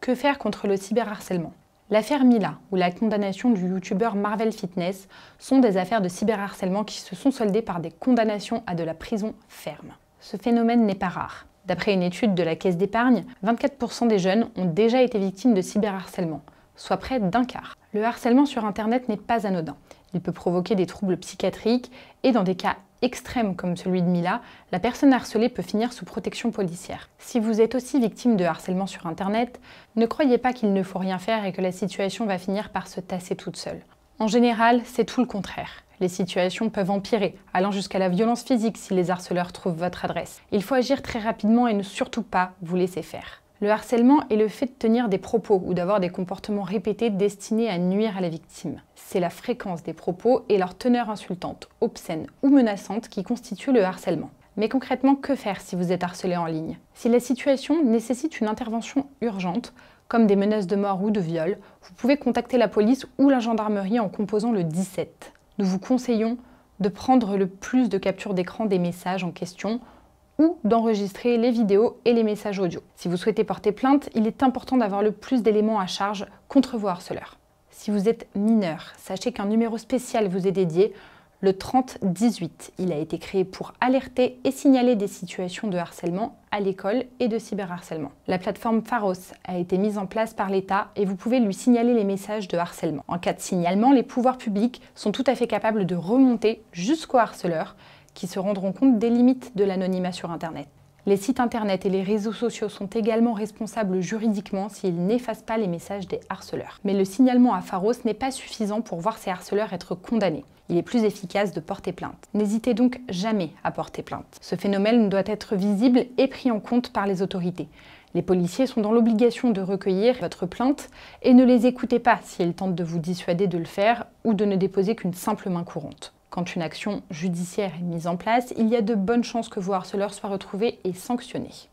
Que faire contre le cyberharcèlement? L'affaire Mila ou la condamnation du youtubeur Marvel Fitness sont des affaires de cyberharcèlement qui se sont soldées par des condamnations à de la prison ferme. Ce phénomène n'est pas rare. D'après une étude de la Caisse d'épargne, 24% des jeunes ont déjà été victimes de cyberharcèlement, soit près d'un quart. Le harcèlement sur Internet n'est pas anodin. Il peut provoquer des troubles psychiatriques et dans des cas extrêmes comme celui de Mila, la personne harcelée peut finir sous protection policière. Si vous êtes aussi victime de harcèlement sur Internet, ne croyez pas qu'il ne faut rien faire et que la situation va finir par se tasser toute seule. En général, c'est tout le contraire. Les situations peuvent empirer, allant jusqu'à la violence physique si les harceleurs trouvent votre adresse. Il faut agir très rapidement et ne surtout pas vous laisser faire. Le harcèlement est le fait de tenir des propos ou d'avoir des comportements répétés destinés à nuire à la victime. C'est la fréquence des propos et leur teneur insultante, obscène ou menaçante qui constituent le harcèlement. Mais concrètement, que faire si vous êtes harcelé en ligne? Si la situation nécessite une intervention urgente, comme des menaces de mort ou de viol, vous pouvez contacter la police ou la gendarmerie en composant le 17. Nous vous conseillons de prendre le plus de captures d'écran des messages en question ou d'enregistrer les vidéos et les messages audio. Si vous souhaitez porter plainte, il est important d'avoir le plus d'éléments à charge contre vos harceleurs. Si vous êtes mineur, sachez qu'un numéro spécial vous est dédié, le 3018. Il a été créé pour alerter et signaler des situations de harcèlement à l'école et de cyberharcèlement. La plateforme Pharos a été mise en place par l'État et vous pouvez lui signaler les messages de harcèlement. En cas de signalement, les pouvoirs publics sont tout à fait capables de remonter jusqu'aux harceleurs qui se rendront compte des limites de l'anonymat sur Internet. Les sites Internet et les réseaux sociaux sont également responsables juridiquement s'ils n'effacent pas les messages des harceleurs. Mais le signalement à Pharos n'est pas suffisant pour voir ces harceleurs être condamnés. Il est plus efficace de porter plainte. N'hésitez donc jamais à porter plainte. Ce phénomène doit être visible et pris en compte par les autorités. Les policiers sont dans l'obligation de recueillir votre plainte et ne les écoutez pas s'ils tentent de vous dissuader de le faire ou de ne déposer qu'une simple main courante. Quand une action judiciaire est mise en place, il y a de bonnes chances que vos harceleurs soient retrouvés et sanctionnés.